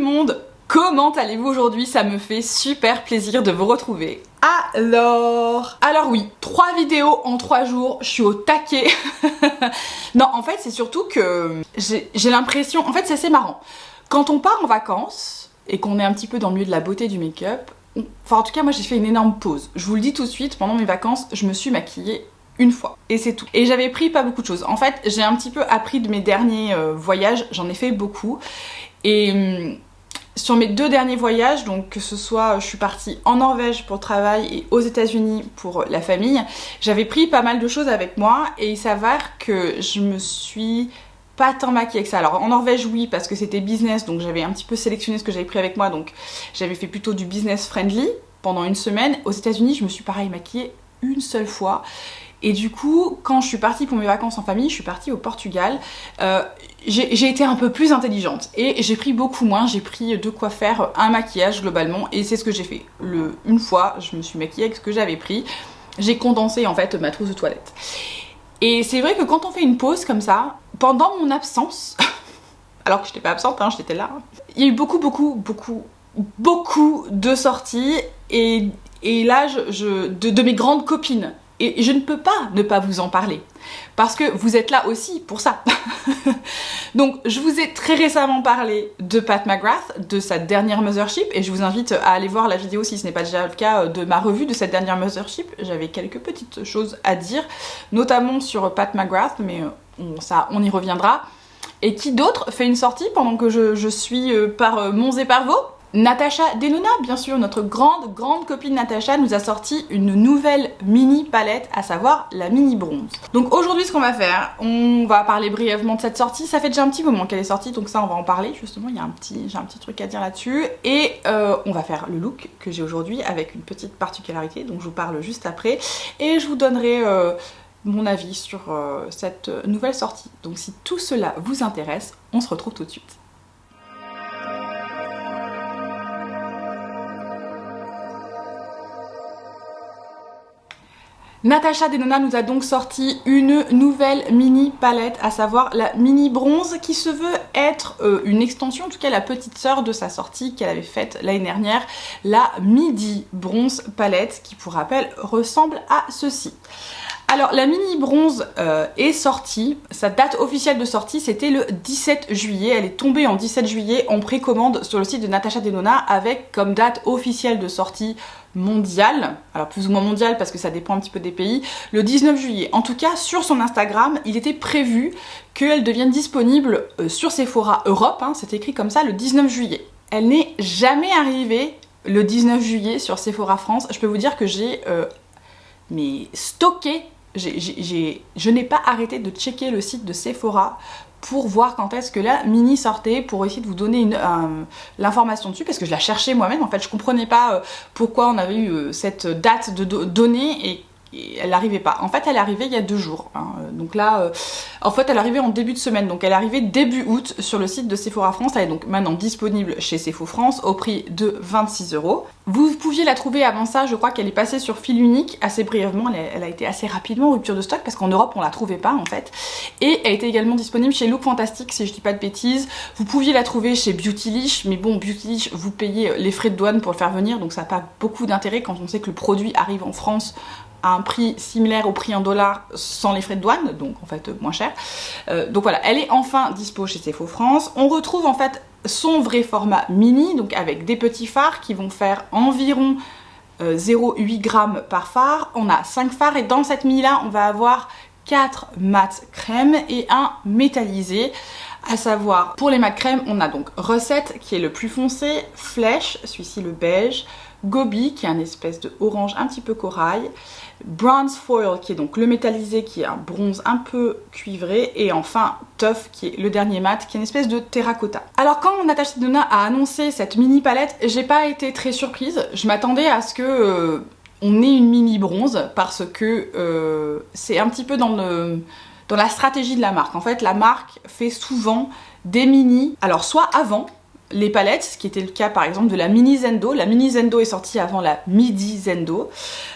monde, comment allez-vous aujourd'hui? Ça me fait super plaisir de vous retrouver. Alors oui, 3 vidéos en 3 jours, je suis au taquet. Non, en fait c'est surtout que j'ai l'impression, en fait c'est assez marrant. Quand on part en vacances et qu'on est un petit peu dans le milieu de la beauté du make-up, enfin en tout cas moi j'ai fait une énorme pause. Je vous le dis tout de suite, pendant mes vacances, je me suis maquillée une fois et c'est tout. Et j'avais pris pas beaucoup de choses. En fait j'ai un petit peu appris de mes derniers voyages, j'en ai fait beaucoup. Et sur mes 2 derniers voyages, donc que ce soit je suis partie en Norvège pour le travail et aux États-Unis pour la famille, j'avais pris pas mal de choses avec moi et il s'avère que je me suis pas tant maquillée que ça. Alors en Norvège oui parce que c'était business, donc j'avais un petit peu sélectionné ce que j'avais pris avec moi, donc j'avais fait plutôt du business friendly pendant une semaine. Aux États-Unis je me suis pareil maquillée une seule fois. Et du coup, quand je suis partie pour mes vacances en famille, je suis partie au Portugal, j'ai été un peu plus intelligente et j'ai pris beaucoup moins, j'ai pris de quoi faire un maquillage globalement et c'est ce que j'ai fait. Une fois, je me suis maquillée avec ce que j'avais pris, j'ai condensé en fait ma trousse de toilette. Et c'est vrai que quand on fait une pause comme ça, pendant mon absence, alors que j'étais pas absente, hein, j'étais là, il y a eu beaucoup de sorties et là, de mes grandes copines. Et je ne peux pas ne pas vous en parler, parce que vous êtes là aussi pour ça. Donc je vous ai très récemment parlé de Pat McGrath, de sa dernière Mothership, et je vous invite à aller voir la vidéo si ce n'est pas déjà le cas de ma revue de cette dernière Mothership. J'avais quelques petites choses à dire, notamment sur Pat McGrath, mais on y reviendra. Et qui d'autre fait une sortie pendant que je suis par Monts et par Vaux? Natasha Denona, bien sûr, notre grande copine Natasha nous a sorti une nouvelle mini palette, à savoir la mini bronze. Donc aujourd'hui ce qu'on va faire, on va parler brièvement de cette sortie. Ça fait déjà un petit moment qu'elle est sortie, donc ça on va en parler justement, j'ai un petit truc à dire là-dessus. Et on va faire le look que j'ai aujourd'hui avec une petite particularité, donc je vous parle juste après. Et je vous donnerai mon avis sur cette nouvelle sortie. Donc si tout cela vous intéresse, on se retrouve tout de suite. Natasha Denona nous a donc sorti une nouvelle mini palette, à savoir la mini bronze, qui se veut être une extension, en tout cas la petite sœur de sa sortie qu'elle avait faite l'année dernière, la midi bronze palette, qui pour rappel ressemble à ceci. Alors la mini bronze est sortie, sa date officielle de sortie c'était le 17 juillet, elle est tombée en 17 juillet en précommande sur le site de Natasha Denona avec comme date officielle de sortie mondiale, alors plus ou moins mondiale parce que ça dépend un petit peu des pays, le 19 juillet. En tout cas sur son Instagram il était prévu qu'elle devienne disponible sur Sephora Europe, hein, c'est écrit comme ça, le 19 juillet. Elle n'est jamais arrivée le 19 juillet sur Sephora France. Je peux vous dire que j'ai stocké, je n'ai pas arrêté de checker le site de Sephora pour voir quand est-ce que la mini sortait, pour essayer de vous donner l'information dessus, parce que je la cherchais moi-même. En fait je comprenais pas pourquoi on avait eu cette date de donnée et elle n'arrivait pas. En fait elle est arrivée il y a 2 jours, hein. Donc là en fait elle est arrivée en début de semaine, donc elle est arrivée début août sur le site de Sephora France. Elle est donc maintenant disponible chez Sephora France au prix de 26 €. Vous pouviez la trouver avant ça, je crois qu'elle est passée sur fil unique assez brièvement, elle a été assez rapidement en rupture de stock parce qu'en Europe on la trouvait pas en fait. Et elle était également disponible chez Look Fantastic si je dis pas de bêtises. Vous pouviez la trouver chez Beautylish, mais bon Beautylish vous payez les frais de douane pour le faire venir, donc ça n'a pas beaucoup d'intérêt quand on sait que le produit arrive en France à un prix similaire au prix en dollars sans les frais de douane, donc en fait moins cher. Donc voilà, elle est enfin dispo chez Sephora France. On retrouve en fait son vrai format mini, donc avec des petits fards qui vont faire environ 0,8 grammes par phare. On a 5 fards et dans cette mini là on va avoir 4 mat crème et un métallisé. À savoir, pour les mat crème, on a donc Recette qui est le plus foncé, Flèche, celui-ci le beige, Gobi qui est un espèce de orange un petit peu corail, Bronze Foil qui est donc le métallisé qui est un bronze un peu cuivré, et enfin Tough qui est le dernier mat qui est une espèce de terracotta. Alors quand Natasha Denona a annoncé cette mini palette, j'ai pas été très surprise, je m'attendais à ce que on ait une mini bronze parce que c'est un petit peu dans la stratégie de la marque. En fait la marque fait souvent des mini, alors soit avant les palettes, ce qui était le cas par exemple de la mini Zendo. La mini Zendo est sortie avant la midi Zendo,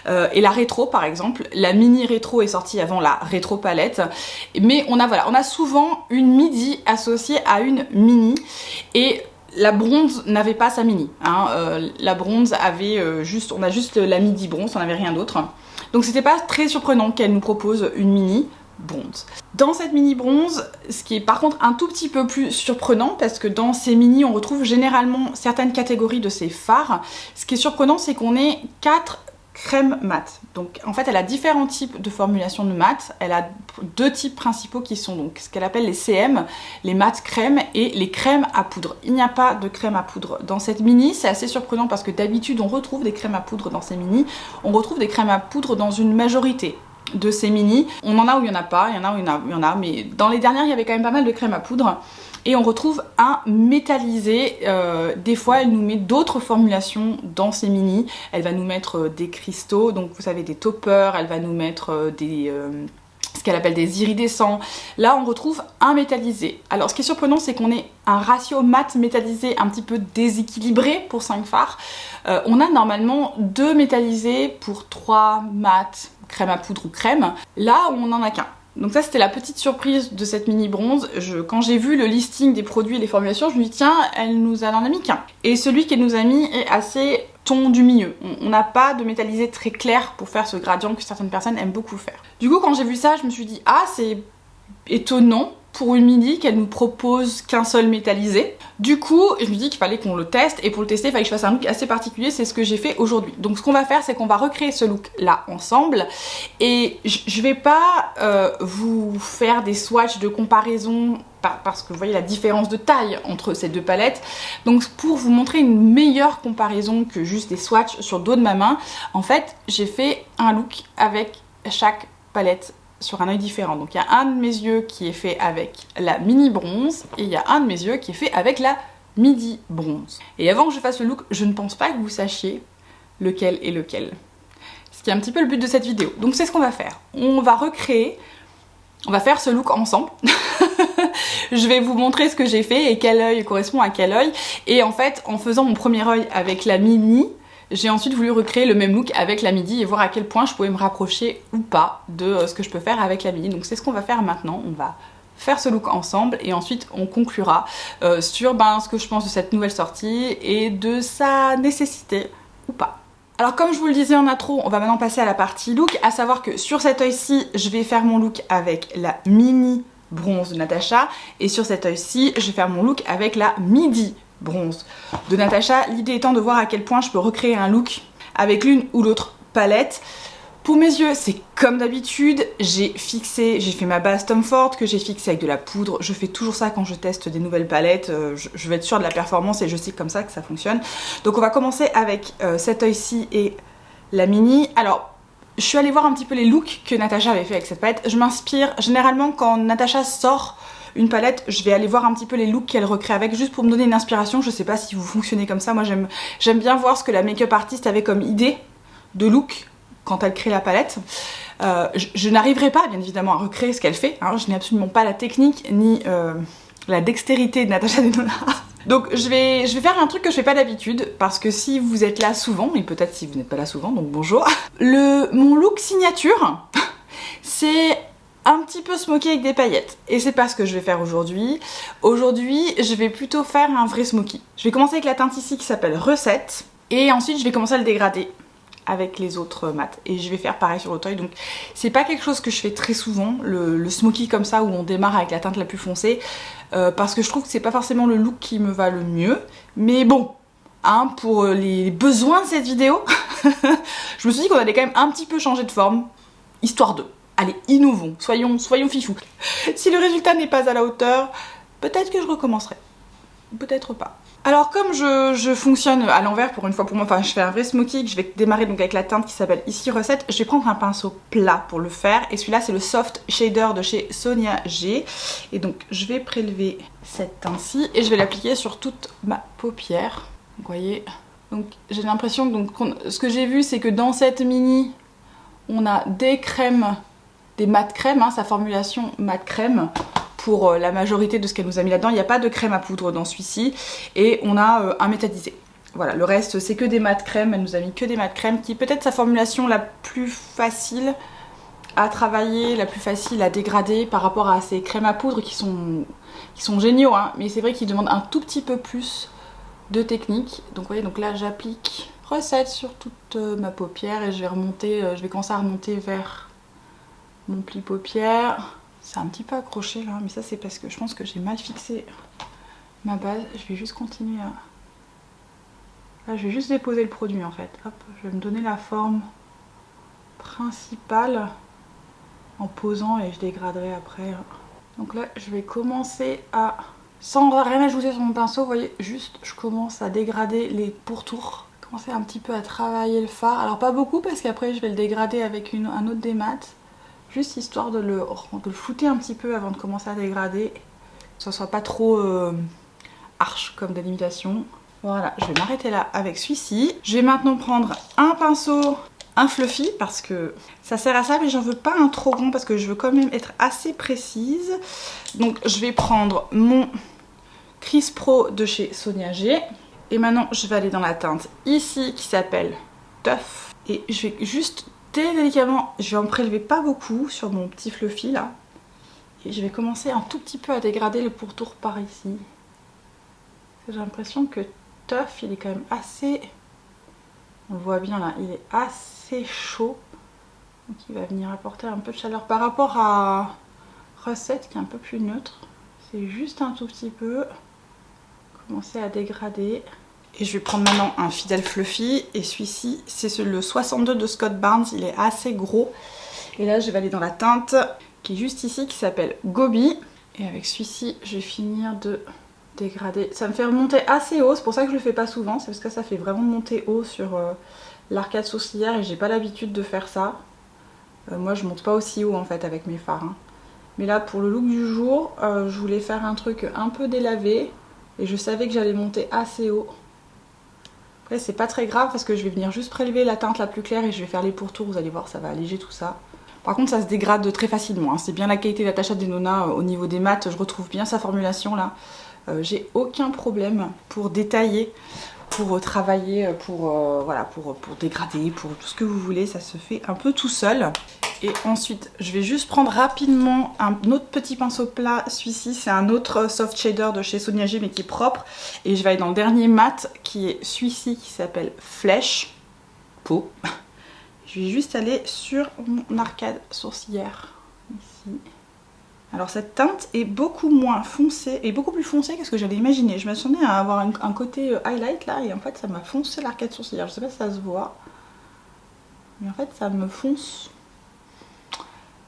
et la rétro par exemple, la mini rétro est sortie avant la rétro palette. Mais on a souvent une midi associée à une mini, et la bronze n'avait pas sa mini, hein. La bronze avait on a juste la midi bronze, on n'avait rien d'autre. Donc c'était pas très surprenant qu'elle nous propose une mini bronze. Dans cette mini bronze, ce qui est par contre un tout petit peu plus surprenant, parce que dans ces mini on retrouve généralement certaines catégories de ces fards. Ce qui est surprenant, c'est qu'on ait 4 crème mat. Donc en fait elle a différents types de formulations de mat. Elle a 2 types principaux qui sont donc ce qu'elle appelle les CM, les mat crème et les crèmes à poudre. Il n'y a pas de crème à poudre dans cette mini. C'est assez surprenant parce que d'habitude on retrouve des crèmes à poudre dans ces mini. On retrouve des crèmes à poudre dans une majorité de ces mini. On en a où il n'y en a pas, il y en a où il y en a, mais dans les dernières il y avait quand même pas mal de crèmes à poudre. Et on retrouve un métallisé. Des fois elle nous met d'autres formulations dans ces mini. Elle va nous mettre des cristaux, donc vous savez des toppers, elle va nous mettre ce qu'elle appelle des iridescents. Là on retrouve un métallisé. Alors ce qui est surprenant, c'est qu'on ait un ratio mat métallisé un petit peu déséquilibré pour 5 fards. On a normalement 2 métallisés pour 3 mat, crème à poudre ou crème. Là on n'en a qu'un. Donc ça c'était la petite surprise de cette mini bronze. Quand j'ai vu le listing des produits et les formulations, je me dis tiens, elle nous en a mis qu'un. Et celui qu'elle nous a mis est assez ton du milieu. On n'a pas de métallisé très clair pour faire ce gradient que certaines personnes aiment beaucoup faire. Du coup quand j'ai vu ça, je me suis dit ah c'est étonnant pour une mini qu'elle nous propose qu'un seul métallisé. Du coup, je me dis qu'il fallait qu'on le teste, et pour le tester, il fallait que je fasse un look assez particulier, c'est ce que j'ai fait aujourd'hui. Donc ce qu'on va faire, c'est qu'on va recréer ce look là ensemble, et je vais pas vous faire des swatchs de comparaison parce que vous voyez la différence de taille entre ces deux palettes. Donc pour vous montrer une meilleure comparaison que juste des swatchs sur le dos de ma main, en fait j'ai fait un look avec chaque palette sur un œil différent. Donc il y a un de mes yeux qui est fait avec la mini bronze et il y a un de mes yeux qui est fait avec la midi bronze. Et avant que je fasse le look, je ne pense pas que vous sachiez lequel est lequel. Ce qui est un petit peu le but de cette vidéo. Donc c'est ce qu'on va faire. On va faire ce look ensemble. Je vais vous montrer ce que j'ai fait et quel œil correspond à quel œil. Et en fait, en faisant mon premier œil avec la mini, j'ai ensuite voulu recréer le même look avec la midi et voir à quel point je pouvais me rapprocher ou pas de ce que je peux faire avec la mini. Donc c'est ce qu'on va faire maintenant. On va faire ce look ensemble et ensuite on conclura sur ce que je pense de cette nouvelle sortie et de sa nécessité ou pas. Alors comme je vous le disais en intro, on va maintenant passer à la partie look, à savoir que sur cet œil-ci, je vais faire mon look avec la mini bronze de Natasha et sur cet œil-ci, je vais faire mon look avec la midi bronze de Natasha. L'idée étant de voir à quel point je peux recréer un look avec l'une ou l'autre palette. Pour mes yeux, c'est comme d'habitude, j'ai fait ma base Tom Ford que j'ai fixée avec de la poudre. Je fais toujours ça quand je teste des nouvelles palettes. Je vais être sûre de la performance et je sais comme ça que ça fonctionne. Donc on va commencer avec cet œil-ci et la mini. Alors, je suis allée voir un petit peu les looks que Natasha avait fait avec cette palette. Je m'inspire généralement quand Natasha sort une palette, je vais aller voir un petit peu les looks qu'elle recrée avec, juste pour me donner une inspiration. Je sais pas si vous fonctionnez comme ça. Moi j'aime bien voir ce que la make-up artiste avait comme idée de look quand elle crée la palette. Je n'arriverai pas bien évidemment à recréer ce qu'elle fait, hein. Je n'ai absolument pas la technique ni la dextérité de Natasha Denona. Donc je vais faire un truc que je fais pas d'habitude, parce que si vous êtes là souvent, et peut-être si vous n'êtes pas là souvent, donc bonjour. Mon look signature, c'est un petit peu smoky avec des paillettes. Et c'est pas ce que je vais faire aujourd'hui. Aujourd'hui, je vais plutôt faire un vrai smoky. Je vais commencer avec la teinte ici qui s'appelle Recette. Et ensuite, je vais commencer à le dégrader avec les autres mats. Et je vais faire pareil sur l'autre œil. Donc c'est pas quelque chose que je fais très souvent, le smoky comme ça où on démarre avec la teinte la plus foncée. Parce que je trouve que c'est pas forcément le look qui me va le mieux. Mais bon, hein, pour les besoins de cette vidéo, je me suis dit qu'on allait quand même un petit peu changer de forme. Histoire de... Allez, innovons, soyons fifous. Si le résultat n'est pas à la hauteur, peut-être que je recommencerai. Peut-être pas. Alors comme je fonctionne à l'envers pour une fois pour moi, enfin je fais un vrai smoky que je vais démarrer donc avec la teinte qui s'appelle ici Recette, je vais prendre un pinceau plat pour le faire. Et celui-là c'est le Soft Shader de chez Sonia G. Et donc je vais prélever cette teinte-ci et je vais l'appliquer sur toute ma paupière. Vous voyez. Donc j'ai l'impression que ce que j'ai vu c'est que dans cette mini, on a des crèmes, des mat crèmes, hein, sa formulation mat crème pour la majorité de ce qu'elle nous a mis là-dedans. Il n'y a pas de crème à poudre dans celui-ci et on a un métallisé. Voilà, le reste c'est que des mat crèmes, elle nous a mis que des mat crèmes qui est peut-être sa formulation la plus facile à travailler, la plus facile à dégrader par rapport à ces crèmes à poudre qui sont géniaux, hein, mais c'est vrai qu'ils demandent un tout petit peu plus deux techniques. Donc vous voyez, donc là j'applique recette sur toute ma paupière et je vais remonter, je vais commencer à remonter vers mon pli paupière. C'est un petit peu accroché là, mais ça c'est parce que je pense que j'ai mal fixé ma base. Je vais juste continuer à... Là je vais juste déposer le produit en fait. Hop, je vais me donner la forme principale en posant et je dégraderai après. Donc là je vais commencer à... Sans rien ajouter sur mon pinceau, vous voyez, juste je commence à dégrader les pourtours. Commencer un petit peu à travailler le fard. Alors pas beaucoup parce qu'après je vais le dégrader avec un autre démat. Juste histoire de le flouter un petit peu avant de commencer à dégrader. Que ce soit pas trop arche comme délimitation. Voilà, je vais m'arrêter là avec celui-ci. Je vais maintenant prendre un pinceau, un fluffy, parce que ça sert à ça, mais j'en veux pas un trop grand parce que je veux quand même être assez précise. Donc je vais prendre mon Cris Pro de chez Sonia G. Et maintenant je vais aller dans la teinte ici qui s'appelle Tough. Et je vais juste délicatement, je vais en prélever pas beaucoup sur mon petit fluffy là. Et je vais commencer un tout petit peu à dégrader le pourtour par ici. J'ai l'impression que Tough il est quand même assez... On le voit bien là, il est assez chaud. Donc il va venir apporter un peu de chaleur par rapport à Recette qui est un peu plus neutre. C'est juste un tout petit peu. Commencer à dégrader. Et je vais prendre maintenant un Fidèle Fluffy. Et celui-ci, c'est le 62 de Scott Barnes. Il est assez gros. Et là, je vais aller dans la teinte qui est juste ici, qui s'appelle Gobi. Et avec celui-ci, je vais finir de dégrader. Ça me fait remonter assez haut. C'est pour ça que je le fais pas souvent. C'est parce que ça fait vraiment monter haut sur l'arcade sourcilière. Et j'ai pas l'habitude de faire ça. Moi, je monte pas aussi haut en fait avec mes fards. Hein. Mais là, pour le look du jour, je voulais faire un truc un peu délavé. Et je savais que j'allais monter assez haut. Après c'est pas très grave parce que je vais venir juste prélever la teinte la plus claire et je vais faire les pourtours, vous allez voir ça va alléger tout ça. Par contre ça se dégrade très facilement, hein. C'est bien la qualité d'Natasha Denona au niveau des mats, je retrouve bien sa formulation là. J'ai aucun problème pour détailler, pour travailler, voilà, pour dégrader, pour tout ce que vous voulez, ça se fait un peu tout seul. Et ensuite, je vais juste prendre rapidement un autre petit pinceau plat. Celui-ci, c'est un autre soft shader de chez Sonia G, mais qui est propre. Et je vais aller dans le dernier mat, qui est celui-ci, qui s'appelle Flèche Peau. Je vais juste aller sur mon arcade sourcilière, ici. Alors cette teinte est beaucoup moins foncée, et beaucoup plus foncée que ce que j'avais imaginé. Je m'attendais à avoir un côté highlight là, et en fait ça m'a foncé l'arcade sourcilière. Je sais pas si ça se voit, mais en fait ça me fonce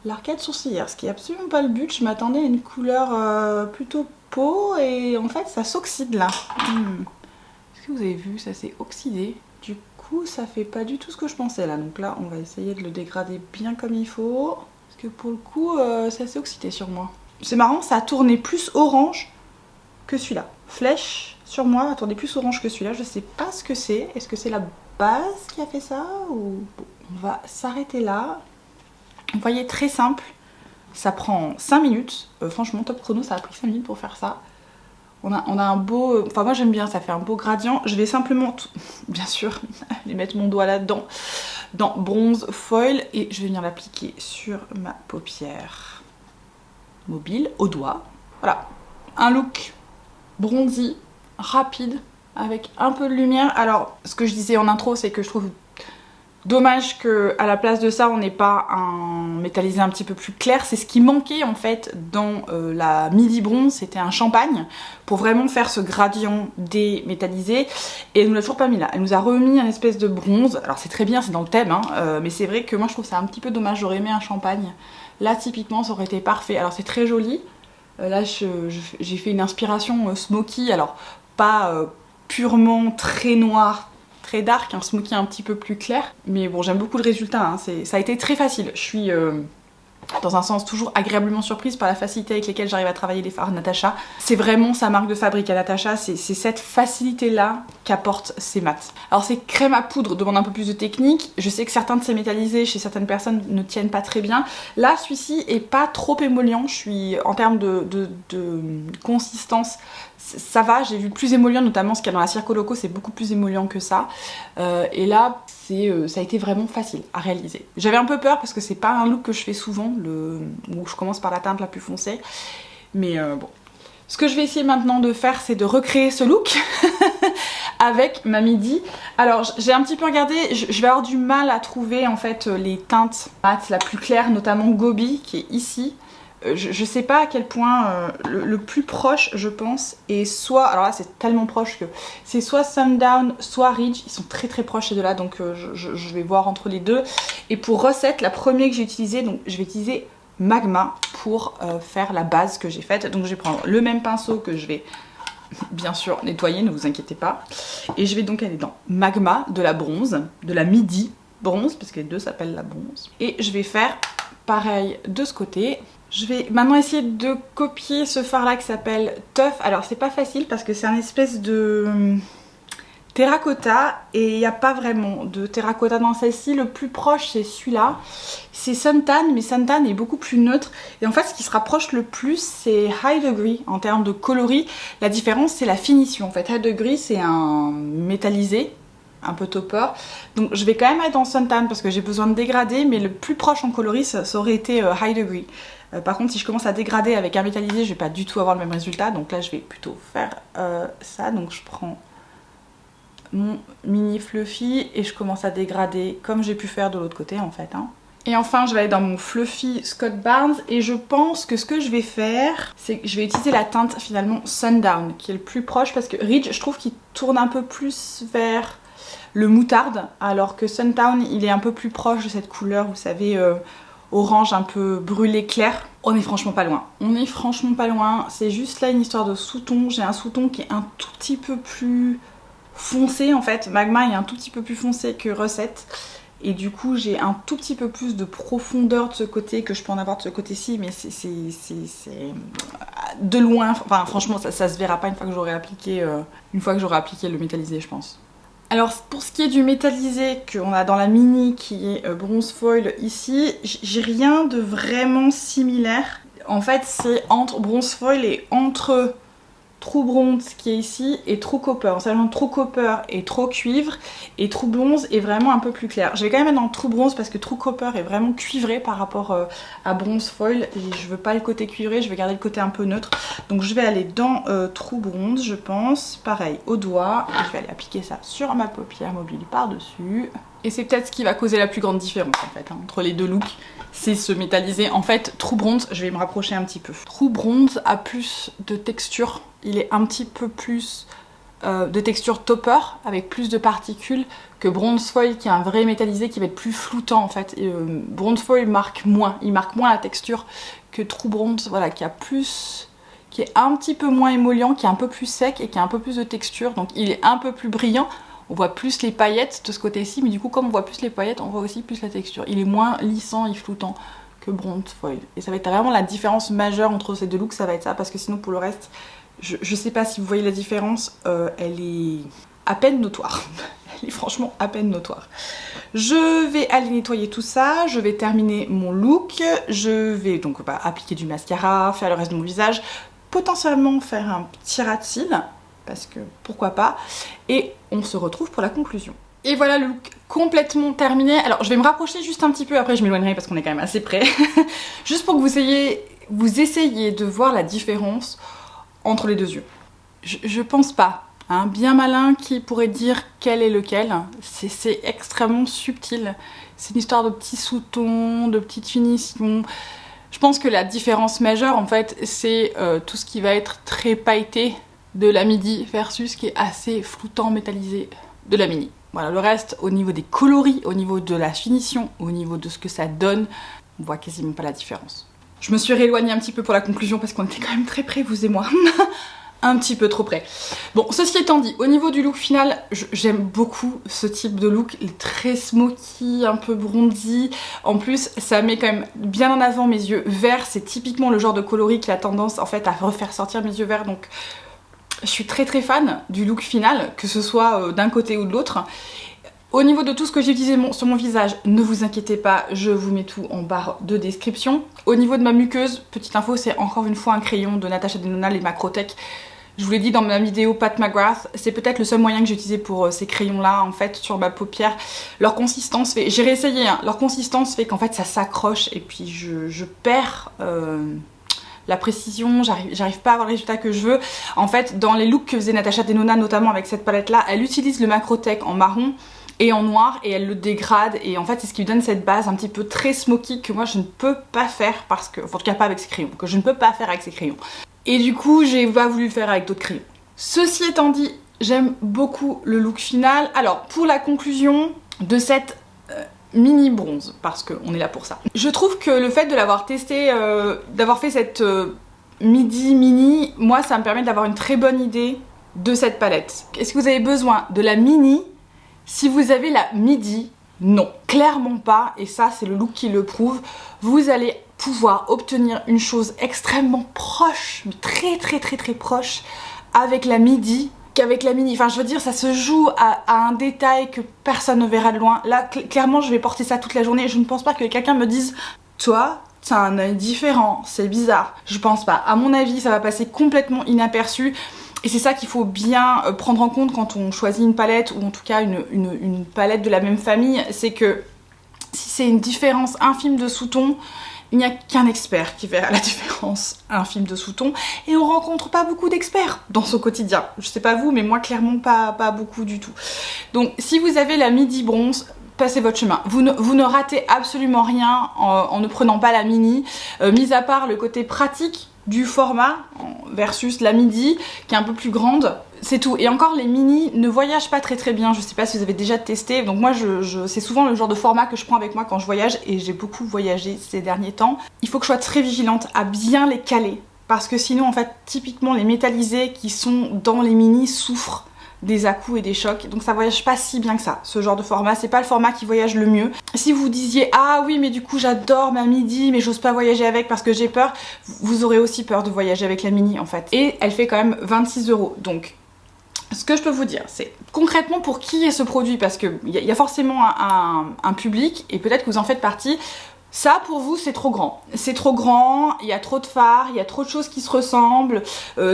l'arcade sourcilière, ce qui est absolument pas le but. Je m'attendais à une couleur plutôt peau et en fait ça s'oxyde là. Est-ce que vous avez vu, ça s'est oxydé. Du coup ça fait pas du tout ce que je pensais là. Donc là on va essayer de le dégrader bien comme il faut. Parce que pour le coup ça s'est oxydé sur moi. C'est marrant, ça a tourné plus orange que celui-là. Flèche sur moi a tourné plus orange que celui-là. Je sais pas ce que c'est. Est-ce que c'est la base qui a fait ça ou... Bon, on va s'arrêter là. Vous voyez, très simple, ça prend 5 minutes, franchement top chrono, ça a pris 5 minutes pour faire ça. On a un beau, enfin moi j'aime bien, ça fait un beau gradient. Je vais simplement, bien sûr, aller mettre mon doigt là-dedans, dans bronze foil, et je vais venir l'appliquer sur ma paupière mobile, au doigt. Voilà, un look bronzy, rapide, avec un peu de lumière. Alors, ce que je disais en intro, c'est que je trouve... Dommage qu'à la place de ça on n'ait pas un métallisé un petit peu plus clair. C'est ce qui manquait en fait dans la midi bronze, c'était un champagne pour vraiment faire ce gradient démétallisé. Et elle nous l'a toujours pas mis là, elle nous a remis un espèce de bronze. Alors c'est très bien, c'est dans le thème hein, mais c'est vrai que moi je trouve ça un petit peu dommage, j'aurais aimé un champagne. Là typiquement ça aurait été parfait. Alors c'est très joli, là j'ai fait une inspiration smoky, alors pas purement très noir, très dark, un smoky un petit peu plus clair, mais bon j'aime beaucoup le résultat, hein. Ça a été très facile. Je suis dans un sens toujours agréablement surprise par la facilité avec laquelle j'arrive à travailler les fards Natasha. C'est vraiment sa marque de fabrique à Natasha, c'est cette facilité là qu'apporte ces mats. Alors ces crèmes à poudre demandent un peu plus de technique, je sais que certains de ces métallisés chez certaines personnes ne tiennent pas très bien. Là celui-ci est pas trop émollient, je suis en termes de consistance, ça va, j'ai vu plus émollient, notamment ce qu'il y a dans la Circo Loco, c'est beaucoup plus émollient que ça. Et là, ça a été vraiment facile à réaliser. J'avais un peu peur parce que c'est pas un look que je fais souvent, où je commence par la teinte la plus foncée. Mais bon, Ce que je vais essayer maintenant de faire, c'est de recréer ce look avec ma midi. Alors j'ai un petit peu regardé, je vais avoir du mal à trouver en fait les teintes mat la plus claire, notamment Gobi qui est ici. Je sais pas à quel point le plus proche je pense est soit, alors là c'est tellement proche que c'est soit Sundown soit Ridge, ils sont très très proches ces deux là, donc je vais voir entre les deux. Et pour recette, la première que j'ai utilisée, donc je vais utiliser Magma pour faire la base que j'ai faite. Donc je vais prendre le même pinceau que je vais bien sûr nettoyer, ne vous inquiétez pas, et je vais donc aller dans Magma de la bronze, de la midi bronze parce que les deux s'appellent la bronze, et je vais faire pareil de ce côté. Je vais maintenant essayer de copier ce fard là qui s'appelle Tough. Alors c'est pas facile parce que c'est un espèce de terracotta et il n'y a pas vraiment de terracotta dans celle-ci. Le plus proche c'est celui-là, c'est Suntan, mais Suntan est beaucoup plus neutre. Et en fait ce qui se rapproche le plus c'est High Degree en termes de coloris. La différence c'est la finition. En fait High Degree c'est un métallisé, un peu topper. Donc je vais quand même être dans Suntan parce que j'ai besoin de dégrader, mais le plus proche en coloris ça aurait été High Degree. Par contre si je commence à dégrader avec un métallisé je vais pas du tout avoir le même résultat, donc là je vais plutôt faire ça. Donc je prends mon mini fluffy et je commence à dégrader comme j'ai pu faire de l'autre côté en fait, hein. Et enfin je vais aller dans mon fluffy Scott Barnes et je pense que ce que je vais faire c'est que je vais utiliser la teinte finalement Sundown qui est le plus proche, parce que Ridge je trouve qu'il tourne un peu plus vers le moutarde alors que Sundown il est un peu plus proche de cette couleur, vous savez, orange un peu brûlé clair. On est franchement pas loin. On est franchement pas loin. C'est juste là une histoire de sous-ton. J'ai un sous-ton qui est un tout petit peu plus foncé en fait. Magma est un tout petit peu plus foncé que Recette. Et du coup j'ai un tout petit peu plus de profondeur de ce côté que je peux en avoir de ce côté-ci. Mais c'est de loin. Enfin franchement ça se verra pas une fois que j'aurai appliqué, le métallisé je pense. Alors pour ce qui est du métallisé qu'on a dans la mini qui est bronze foil ici, j'ai rien de vraiment similaire. En fait c'est entre bronze foil et entre True Bronze qui est ici et True Copper. Seulement True Copper et True Cuivre, et True Bronze est vraiment un peu plus clair. Je vais quand même mettre dans True Bronze parce que True Copper est vraiment cuivré par rapport à Bronze Foil et je veux pas le côté cuivré, je veux garder le côté un peu neutre. Donc je vais aller dans True Bronze je pense, pareil au doigt, et je vais aller appliquer ça sur ma paupière mobile par dessus. Et c'est peut-être ce qui va causer la plus grande différence en fait, hein, entre les deux looks. C'est ce métallisé. En fait, True Bronze, je vais me rapprocher un petit peu. True Bronze a plus de texture. Il est un petit peu plus de texture topper, avec plus de particules, que Bronze Foil qui est un vrai métallisé qui va être plus floutant en fait. Et, Bronze Foil marque moins. Il marque moins la texture que True Bronze, voilà, qui est un petit peu moins émollient, qui est un peu plus sec et qui a un peu plus de texture. Donc il est un peu plus brillant. On voit plus les paillettes de ce côté-ci, mais du coup comme on voit plus les paillettes, on voit aussi plus la texture. Il est moins lissant et floutant que Bronze Foil. Et ça va être vraiment la différence majeure entre ces deux looks, ça va être ça, parce que sinon pour le reste, je sais pas si vous voyez la différence, elle est à peine notoire. Elle est franchement à peine notoire. Je vais aller nettoyer tout ça, je vais terminer mon look, je vais donc appliquer du mascara, faire le reste de mon visage, potentiellement faire un petit ras de cils, parce que pourquoi pas, et on se retrouve pour la conclusion. Et voilà le look complètement terminé. Alors je vais me rapprocher juste un petit peu, après je m'éloignerai parce qu'on est quand même assez près, juste pour que vous essayiez de voir la différence entre les deux yeux. Je pense pas, hein, bien malin qui pourrait dire quel est lequel, c'est extrêmement subtil, c'est une histoire de petits sous-tons, de petites finitions. Je pense que la différence majeure en fait c'est tout ce qui va être très pailleté de la midi versus qui est assez floutant métallisé de la mini. Voilà, le reste au niveau des coloris, au niveau de la finition, au niveau de ce que ça donne, on voit quasiment pas la différence. Je me suis rééloignée un petit peu pour la conclusion parce qu'on était quand même très près, vous et moi. Un petit peu trop près. Bon, ceci étant dit, au niveau du look final, j'aime beaucoup ce type de look, très smoky, un peu bronzy. En plus, ça met quand même bien en avant mes yeux verts. C'est typiquement le genre de coloris qui a tendance en fait à refaire sortir mes yeux verts, donc je suis très très fan du look final, que ce soit d'un côté ou de l'autre. Au niveau de tout ce que j'ai utilisé sur mon visage, ne vous inquiétez pas, je vous mets tout en barre de description. Au niveau de ma muqueuse, petite info, c'est encore une fois un crayon de Natasha Denona, les Macrotech. Je vous l'ai dit dans ma vidéo Pat McGrath, c'est peut-être le seul moyen que j'ai utilisé pour ces crayons là en fait sur ma paupière. Leur consistance fait, j'ai réessayé, hein, leur consistance fait qu'en fait ça s'accroche et puis je perds la précision, j'arrive pas à avoir le résultat que je veux. En fait, dans les looks que faisait Natasha Denona, notamment avec cette palette là, elle utilise le Macrotech en marron et en noir et elle le dégrade, et en fait c'est ce qui lui donne cette base un petit peu très smoky que moi je ne peux pas faire parce que, enfin, en tout cas pas avec ces crayons, que je ne peux pas faire avec ces crayons. Et du coup j'ai pas voulu le faire avec d'autres crayons. Ceci étant dit, j'aime beaucoup le look final. Alors pour la conclusion de cette mini bronze, parce qu'on est là pour ça, je trouve que le fait de l'avoir testé, d'avoir fait cette midi mini, moi ça me permet d'avoir une très bonne idée de cette palette. Est-ce que vous avez besoin de la mini? Si vous avez la midi, non, clairement pas, et ça c'est le look qui le prouve. Vous allez pouvoir obtenir une chose extrêmement proche, mais très proche avec la midi qu'avec la mini. Enfin je veux dire, ça se joue à un détail que personne ne verra de loin. Là clairement je vais porter ça toute la journée, je ne pense pas que quelqu'un me dise toi t'as un œil différent, c'est bizarre. Je pense pas, à mon avis ça va passer complètement inaperçu. Et c'est ça qu'il faut bien prendre en compte quand on choisit une palette, ou en tout cas une palette de la même famille, c'est que si c'est une différence infime de sous-ton, il n'y a qu'un expert qui verra la différence infime de sous-ton, et on rencontre pas beaucoup d'experts dans son quotidien. Je sais pas vous, mais moi clairement pas beaucoup du tout. Donc si vous avez la midi bronze, passez votre chemin. Vous ne ratez absolument rien en ne prenant pas la mini, mis à part le côté pratique du format versus la midi qui est un peu plus grande, c'est tout. Et encore, les mini ne voyagent pas très bien, je sais pas si vous avez déjà testé, donc moi c'est souvent le genre de format que je prends avec moi quand je voyage, et j'ai beaucoup voyagé ces derniers temps. Il faut que je sois très vigilante à bien les caler, parce que sinon en fait typiquement les métallisés qui sont dans les mini souffrent des à-coups et des chocs, donc ça voyage pas si bien que ça, ce genre de format, c'est pas le format qui voyage le mieux. Si vous disiez ah oui mais du coup j'adore ma midi mais j'ose pas voyager avec parce que j'ai peur, vous aurez aussi peur de voyager avec la mini en fait, et elle fait quand même 26 €. Donc ce que je peux vous dire, c'est concrètement pour qui est ce produit, parce qu'il y a forcément un public, et peut-être que vous en faites partie. Ça pour vous c'est trop grand, il y a trop de fards, il y a trop de choses qui se ressemblent,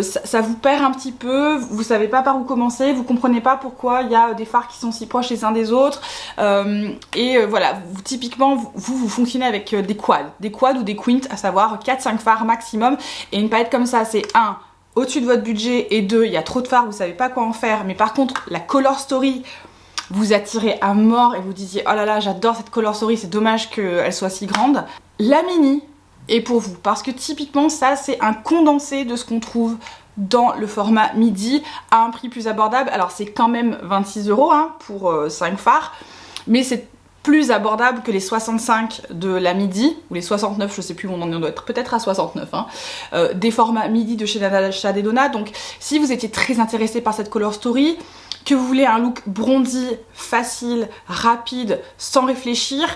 ça vous perd un petit peu, vous savez pas par où commencer, vous comprenez pas pourquoi il y a des fards qui sont si proches les uns des autres, voilà, typiquement vous fonctionnez avec des quads ou des quints, à savoir 4-5 fards maximum, et une palette comme ça c'est 1, au-dessus de votre budget, et 2, il y a trop de fards, vous savez pas quoi en faire, mais par contre la color story vous attirez à mort et vous disiez oh là là j'adore cette color story, c'est dommage qu'elle soit si grande, la mini est pour vous, parce que typiquement ça c'est un condensé de ce qu'on trouve dans le format midi à un prix plus abordable. Alors c'est quand même 26 € hein, pour 5 fards, mais c'est plus abordable que les 65 de la midi, ou les 69, je sais plus où on en doit être, peut-être à 69, hein, des formats midi de chez Natasha Denona. Donc si vous étiez très intéressé par cette color story, que vous voulez un look bronzy, facile, rapide, sans réfléchir,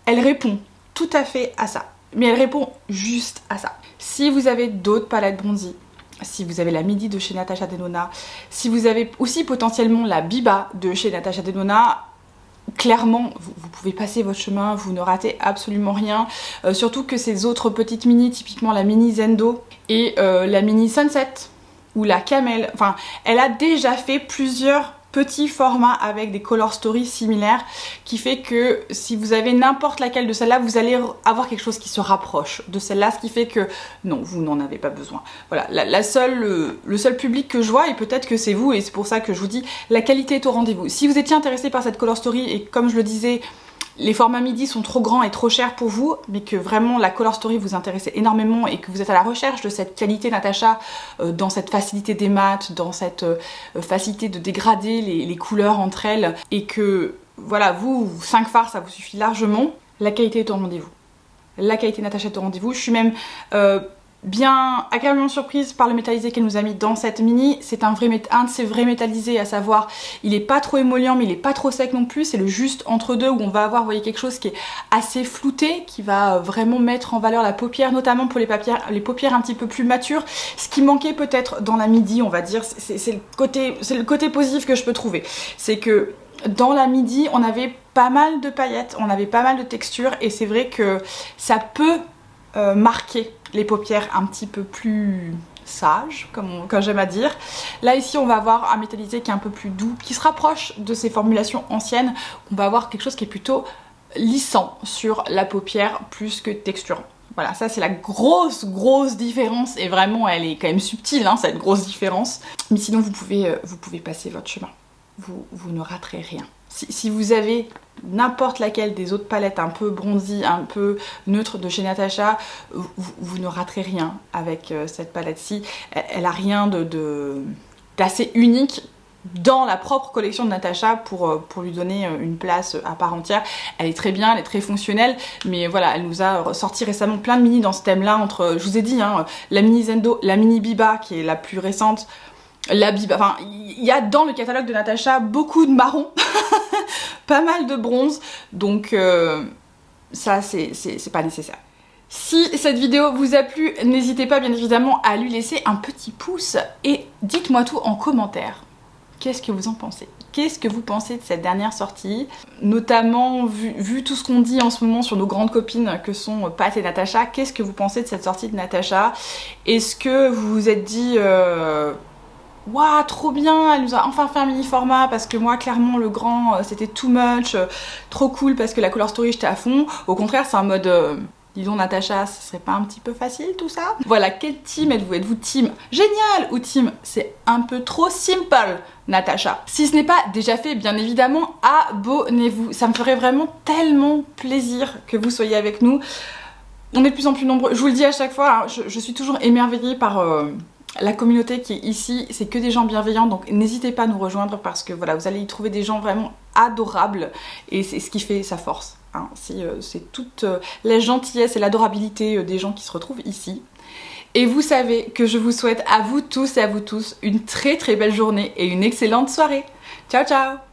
elle répond tout à fait à ça. Mais elle répond juste à ça. Si vous avez d'autres palettes bronzy, si vous avez la midi de chez Natasha Denona, si vous avez aussi potentiellement la Biba de chez Natasha Denona, clairement vous pouvez passer votre chemin, vous ne ratez absolument rien, surtout que ces autres petites mini, typiquement la mini Zendo et la mini Sunset ou la Camel, enfin elle a déjà fait plusieurs petits formats avec des color stories similaires, qui fait que si vous avez n'importe laquelle de celles-là, vous allez avoir quelque chose qui se rapproche de celle-là, ce qui fait que non, vous n'en avez pas besoin. Voilà, le seul public que je vois, et peut-être que c'est vous, et c'est pour ça que je vous dis, la qualité est au rendez-vous. Si vous étiez intéressé par cette color story, et comme je le disais, les formats midi sont trop grands et trop chers pour vous, mais que vraiment la color story vous intéressait énormément et que vous êtes à la recherche de cette qualité Natasha, dans cette facilité des mats, dans cette facilité de dégrader les couleurs entre elles, et que voilà, vous 5 fards ça vous suffit largement, la qualité est au rendez-vous. La qualité Natasha est au rendez-vous. Je suis même bien agréablement surprise par le métallisé qu'elle nous a mis dans cette mini. C'est un de ces vrais métallisés, à savoir il est pas trop émollient mais il est pas trop sec non plus, c'est le juste entre deux, où on va avoir, vous voyez, quelque chose qui est assez flouté, qui va vraiment mettre en valeur la paupière, notamment pour les paupières un petit peu plus matures, ce qui manquait peut-être dans la midi, on va dire. C'est le côté positif que je peux trouver, c'est que dans la midi on avait pas mal de paillettes, on avait pas mal de textures, et c'est vrai que ça peut marquer les paupières un petit peu plus sages, comme j'aime à dire. Là ici on va avoir un métallisé qui est un peu plus doux, qui se rapproche de ces formulations anciennes. On va avoir quelque chose qui est plutôt lissant sur la paupière plus que texturant. Voilà, ça c'est la grosse différence et vraiment elle est quand même subtile hein, cette grosse différence. Mais sinon vous pouvez passer votre chemin. Vous ne raterez rien. Si vous avez n'importe laquelle des autres palettes un peu bronzy, un peu neutre de chez Natasha, vous ne raterez rien avec cette palette-ci. Elle a rien d'assez unique dans la propre collection de Natasha pour lui donner une place à part entière. Elle est très bien, elle est très fonctionnelle, mais voilà, elle nous a sorti récemment plein de mini dans ce thème-là, entre, je vous ai dit, hein, la mini Zendo, la mini Biba qui est la plus récente, la Biba, enfin, il y a dans le catalogue de Natasha beaucoup de marron, pas mal de bronze, donc ça c'est pas nécessaire. Si cette vidéo vous a plu, n'hésitez pas bien évidemment à lui laisser un petit pouce et dites-moi tout en commentaire. Qu'est-ce que vous en pensez? Qu'est-ce que vous pensez de cette dernière sortie? Notamment, vu tout ce qu'on dit en ce moment sur nos grandes copines que sont Pat et Natasha, qu'est-ce que vous pensez de cette sortie de Natasha? Est-ce que vous vous êtes dit waouh, trop bien, elle nous a enfin fait un mini format parce que moi clairement le grand c'était too much, trop cool parce que la color story j'étais à fond. Au contraire c'est un mode disons Natasha, ce serait pas un petit peu facile tout ça? Voilà, quel team êtes-vous? Êtes-vous team génial ou team c'est un peu trop simple Natasha? Si ce n'est pas déjà fait, bien évidemment, abonnez-vous. Ça me ferait vraiment tellement plaisir que vous soyez avec nous. On est de plus en plus nombreux. Je vous le dis à chaque fois, hein, je suis toujours émerveillée par la communauté qui est ici. C'est que des gens bienveillants, donc n'hésitez pas à nous rejoindre parce que voilà, vous allez y trouver des gens vraiment adorables et c'est ce qui fait sa force. Hein. C'est toute la gentillesse et l'adorabilité des gens qui se retrouvent ici. Et vous savez que je vous souhaite à vous tous et à vous tous une très belle journée et une excellente soirée. Ciao ciao!